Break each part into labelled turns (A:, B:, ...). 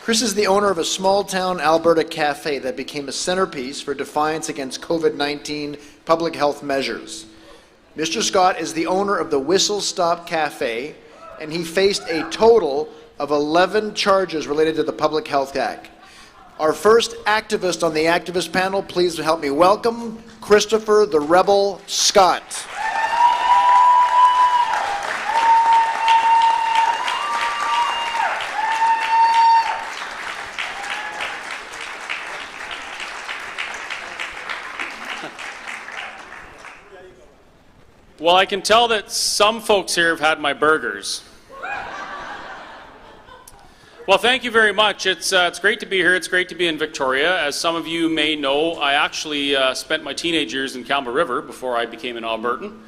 A: Chris is the owner of a small-town Alberta cafe that became a centerpiece for defiance against COVID-19 public health measures. Mr. Scott is the owner of the Whistle Stop Cafe, and he faced a total of 11 charges related to the Public Health Act. Our first activist on the activist panel, please help me welcome Christopher the Rebel Scott.
B: Well, I can tell that some folks here have had my burgers. Well, thank you very much. It's great to be here. It's great to be in Victoria. As some of you may know, I actually spent my teenage years in Campbell River before I became an Albertan.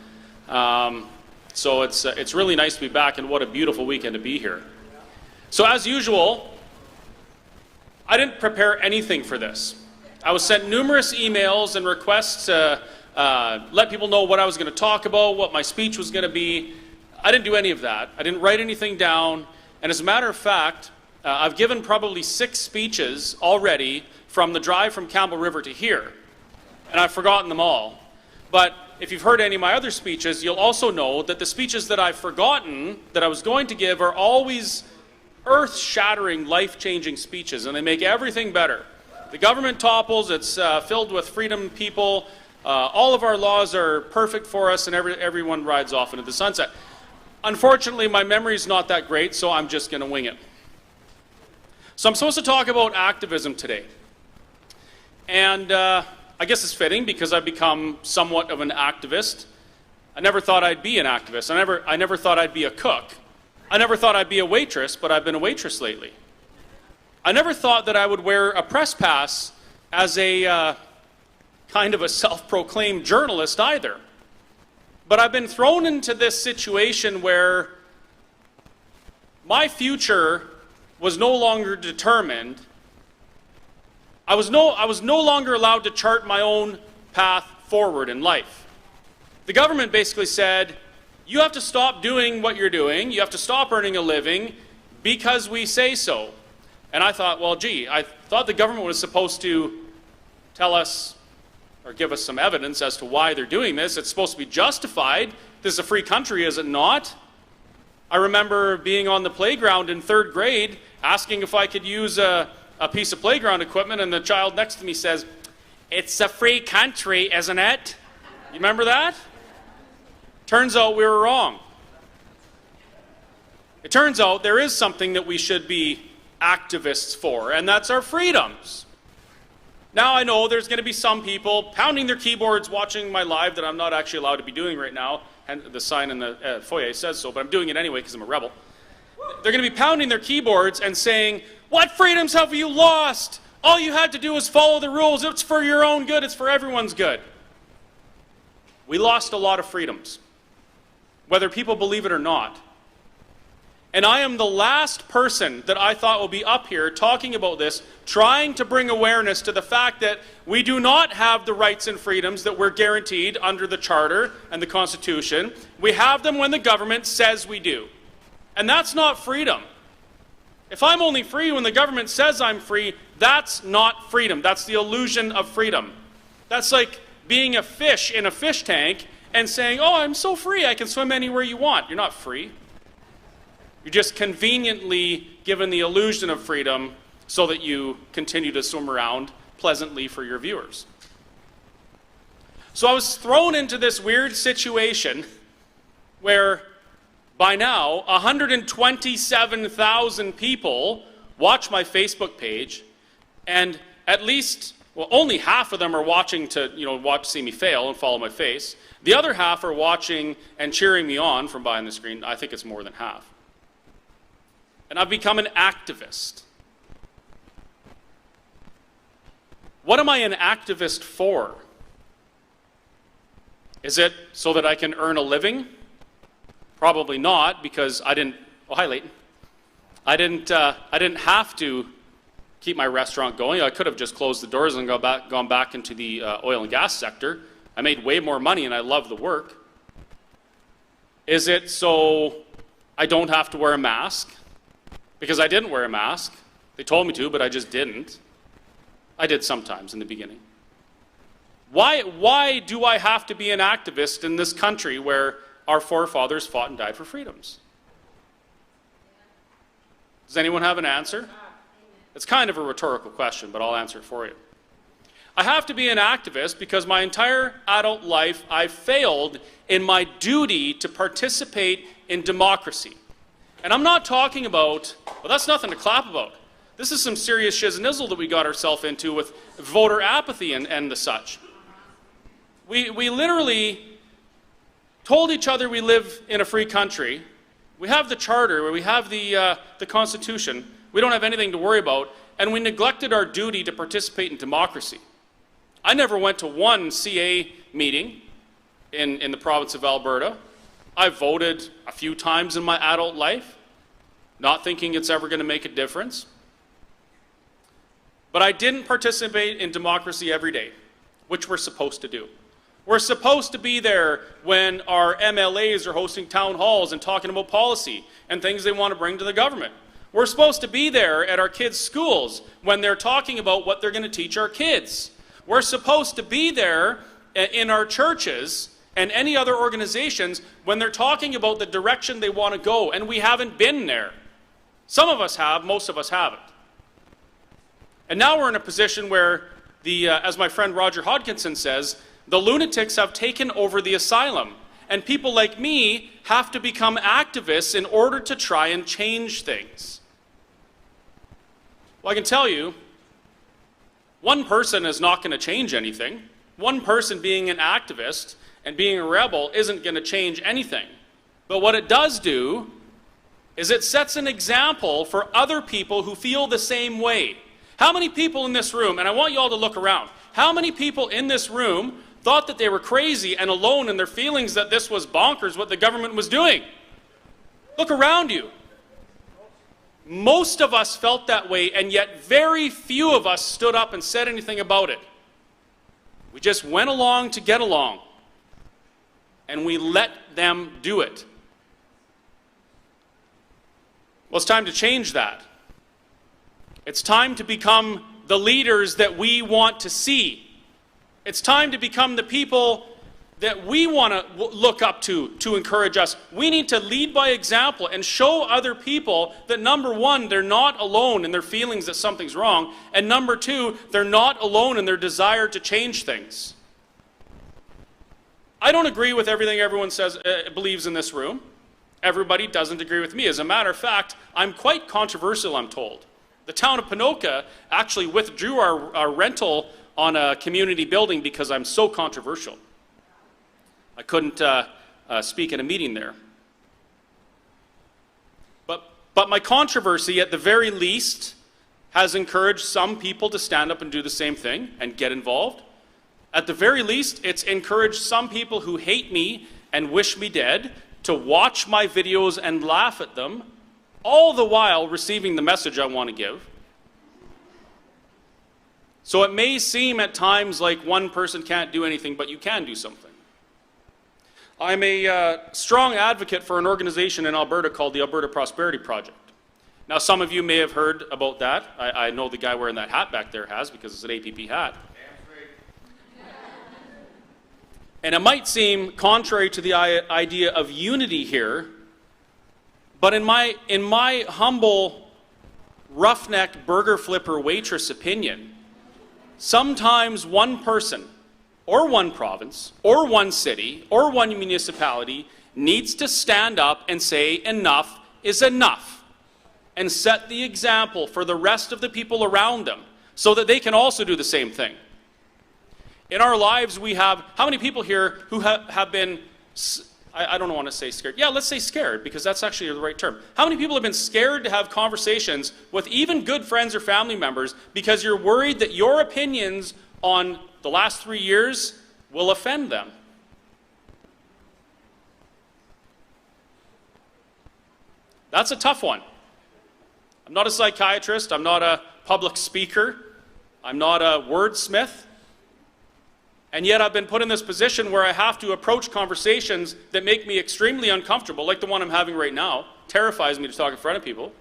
B: So it's really nice to be back, and what a beautiful weekend to be here. So as usual, I didn't prepare anything for this. I was sent numerous emails and requests to let people know what I was going to talk about, what my speech was going to be. I didn't do any of that. I didn't write anything down. And as a matter of fact, I've given probably 6 speeches already from the drive from Campbell River to here. And I've forgotten them all. But if you've heard any of my other speeches, you'll also know that the speeches that I've forgotten that I was going to give are always earth-shattering, life-changing speeches, and they make everything better. The government topples, it's filled with freedom people. All of our laws are perfect for us, and everyone rides off into the sunset. Unfortunately, my memory's not that great, so I'm just going to wing it. So I'm supposed to talk about activism today. And I guess it's fitting because I've become somewhat of an activist. I never thought I'd be an activist. I never thought I'd be a cook. I never thought I'd be a waitress, but I've been a waitress lately. I never thought that I would wear a press pass as a kind of a self-proclaimed journalist either. But I've been thrown into this situation where my future was no longer determined. I was no longer allowed to chart my own path forward in life. The government basically said, you have to stop doing what you're doing, you have to stop earning a living because we say so. And I thought, well, gee, I thought the government was supposed to tell us or give us some evidence as to why they're doing this. It's supposed to be justified. This is a free country, is it not? I remember being on the playground in 3rd grade, asking if I could use a piece of playground equipment, and the child next to me says, "It's a free country, isn't it?" You remember that? Turns out we were wrong. It turns out there is something that we should be activists for, and that's our freedoms. Now I know there's going to be some people pounding their keyboards watching my live that I'm not actually allowed to be doing right now, and the sign in the foyer says so, but I'm doing it anyway because I'm a rebel. They're going to be pounding their keyboards and saying, "What freedoms have you lost? All you had to do was follow the rules. It's for your own good. It's for everyone's good." We lost a lot of freedoms, whether people believe it or not. And I am the last person that I thought will be up here talking about this, trying to bring awareness to the fact that we do not have the rights and freedoms that we're guaranteed under the Charter and the Constitution. We have them when the government says we do. And that's not freedom. If I'm only free when the government says I'm free, that's not freedom. That's the illusion of freedom. That's like being a fish in a fish tank and saying, "Oh, I'm so free, I can swim anywhere you want." You're not free. You're just conveniently given the illusion of freedom so that you continue to swim around pleasantly for your viewers. So I was thrown into this weird situation where by now 127,000 people watch my Facebook page, and at least, well, only half of them are watching to, see me fail and follow my face. The other half are watching and cheering me on from behind the screen. I think it's more than half. And I've become an activist. What am I an activist for? Is it so that I can earn a living? Probably not, because I didn't. Oh, hi, Leighton. I didn't have to keep my restaurant going. I could have just closed the doors and gone back into the oil and gas sector. I made way more money, and I love the work. Is it so I don't have to wear a mask? Because I didn't wear a mask. They told me to, but I just didn't. I did sometimes in the beginning. Why do I have to be an activist in this country where our forefathers fought and died for freedoms? Does anyone have an answer? It's kind of a rhetorical question, but I'll answer it for you. I have to be an activist because my entire adult life I failed in my duty to participate in democracy. And I'm not talking about, well, that's nothing to clap about. This is some serious shizzle that we got ourselves into with voter apathy and the such. We literally told each other we live in a free country. We have the Charter, where we have the Constitution. We don't have anything to worry about, and we neglected our duty to participate in democracy. I never went to one CA meeting in the province of Alberta. I voted a few times in my adult life, not thinking it's ever going to make a difference. But I didn't participate in democracy every day, which we're supposed to do. We're supposed to be there when our MLAs are hosting town halls and talking about policy and things they want to bring to the government. We're supposed to be there at our kids' schools when they're talking about what they're going to teach our kids. We're supposed to be there in our churches and any other organizations when they're talking about the direction they want to go, and we haven't been there. Some of us have, most of us haven't. And now we're in a position where, as my friend Roger Hodkinson says, the lunatics have taken over the asylum, and people like me have to become activists in order to try and change things. Well, I can tell you, one person is not going to change anything. One person being an activist and being a rebel isn't going to change anything. But what it does do is it sets an example for other people who feel the same way. How many people in this room, and I want you all to look around, how many people in this room thought that they were crazy and alone in their feelings that this was bonkers what the government was doing? Look around you. Most of us felt that way, and yet very few of us stood up and said anything about it. We just went along to get along, and we let them do it. Well, it's time to change that. It's time to become the leaders that we want to see. It's time to become the people that we want to look up to encourage us. We need to lead by example and show other people that, number one, they're not alone in their feelings that something's wrong, and number two, they're not alone in their desire to change things. I don't agree with everything everyone says believes in this room. Everybody doesn't agree with me. As a matter of fact, I'm quite controversial, I'm told. The town of Ponoka actually withdrew our rental on a community building because I'm so controversial. I couldn't speak at a meeting there. But my controversy, at the very least, has encouraged some people to stand up and do the same thing and get involved. At the very least, it's encouraged some people who hate me and wish me dead to watch my videos and laugh at them, all the while receiving the message I want to give. So it may seem at times like one person can't do anything, but you can do something. I'm a strong advocate for an organization in Alberta called the Alberta Prosperity Project. Now, some of you may have heard about that. I know the guy wearing that hat back there has, because it's an APP hat. And it might seem contrary to the idea of unity here, but in my humble, roughneck burger flipper waitress opinion, sometimes one person, or one province, or one city, or one municipality needs to stand up and say enough is enough, and set the example for the rest of the people around them so that they can also do the same thing. In our lives, we have, how many people here who have been, I don't want to say scared. Yeah, let's say scared, because that's actually the right term. How many people have been scared to have conversations with even good friends or family members because you're worried that your opinions on the last 3 years will offend them? That's a tough one. I'm not a psychiatrist. I'm not a public speaker. I'm not a wordsmith. And yet I've been put in this position where I have to approach conversations that make me extremely uncomfortable, like the one I'm having right now. Terrifies me to talk in front of people.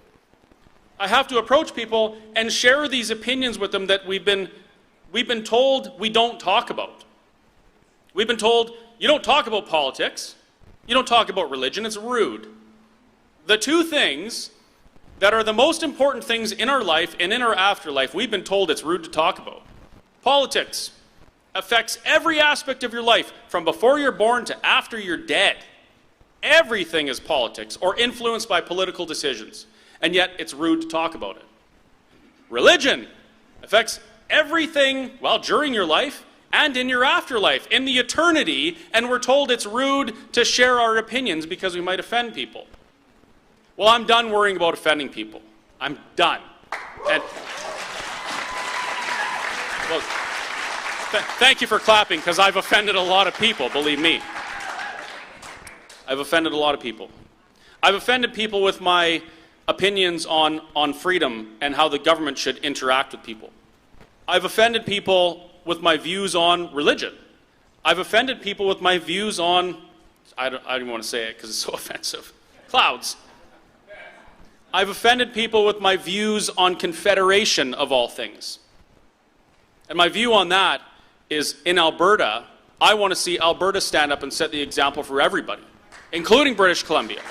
B: I have to approach people and share these opinions with them that we've been told we don't talk about. We've been told, you don't talk about politics, you don't talk about religion, it's rude. The two things that are the most important things in our life and in our afterlife, we've been told it's rude to talk about. Politics affects every aspect of your life, from before you're born to after you're dead. Everything is politics or influenced by political decisions, and yet it's rude to talk about it. Religion affects everything, well, during your life and in your afterlife, in the eternity, and we're told it's rude to share our opinions because we might offend people. Well, I'm done worrying about offending people. I'm done. And, well, thank you for clapping, because I've offended a lot of people, believe me. I've offended a lot of people. I've offended people with my opinions on freedom and how the government should interact with people. I've offended people with my views on religion. I've offended people with my views on, I don't even want to say it because it's so offensive, clouds. I've offended people with my views on Confederation, of all things. And my view on that is, in Alberta, I want to see Alberta stand up and set the example for everybody, including British Columbia.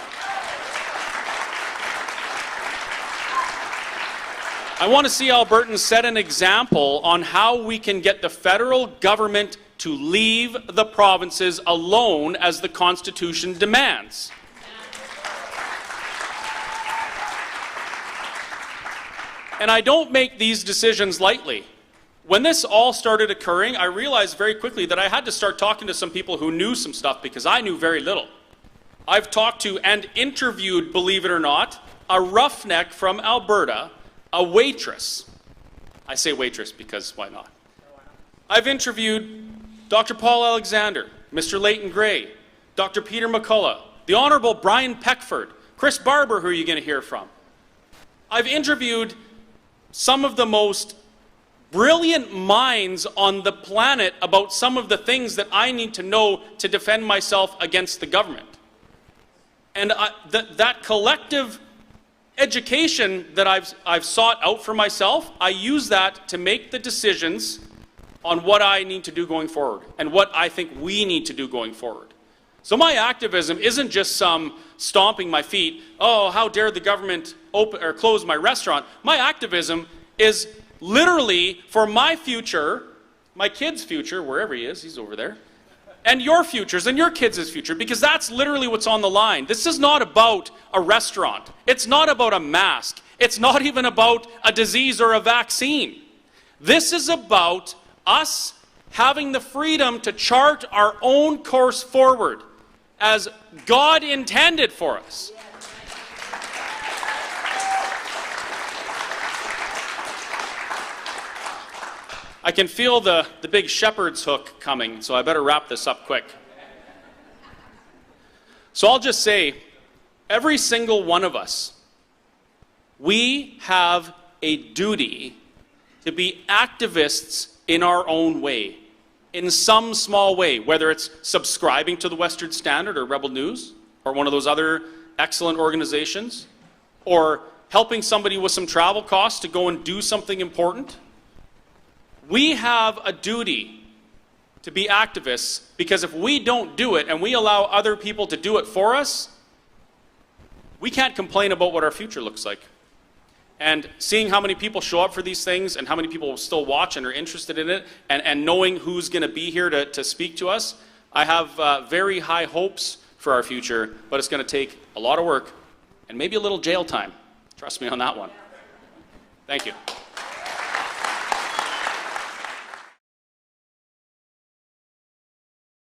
B: I want to see Albertans set an example on how we can get the federal government to leave the provinces alone as the Constitution demands. And I don't make these decisions lightly. When this all started occurring, I realized very quickly that I had to start talking to some people who knew some stuff, because I knew very little. I've talked to and interviewed, believe it or not, a roughneck from Alberta, a waitress. I say waitress because why not? I've interviewed Dr. Paul Alexander, Mr. Leighton Gray, Dr. Peter McCullough, the Honourable Brian Peckford, Chris Barber, who are you going to hear from? I've interviewed some of the most brilliant minds on the planet about some of the things that I need to know to defend myself against the government. And that collective education that I've sought out for myself, I use that to make the decisions on what I need to do going forward and what I think we need to do going forward. So my activism isn't just some stomping my feet, oh, how dare the government open or close my restaurant. My activism is literally for my future, my kid's future, wherever he is, he's over there, and your futures and your kids' future, because that's literally what's on the line. This is not about a restaurant. It's not about a mask. It's not even about a disease or a vaccine. This is about us having the freedom to chart our own course forward as God intended for us. I can feel the big shepherd's hook coming, so I better wrap this up quick. So I'll just say, every single one of us, we have a duty to be activists in our own way, in some small way, whether it's subscribing to the Western Standard or Rebel News or one of those other excellent organizations, or helping somebody with some travel costs to go and do something important. We have a duty to be activists, because if we don't do it and we allow other people to do it for us, we can't complain about what our future looks like. And seeing how many people show up for these things and how many people will still watch and are interested in it, and knowing who's going to be here to speak to us, I have very high hopes for our future, but it's going to take a lot of work and maybe a little jail time. Trust me on that one. Thank you.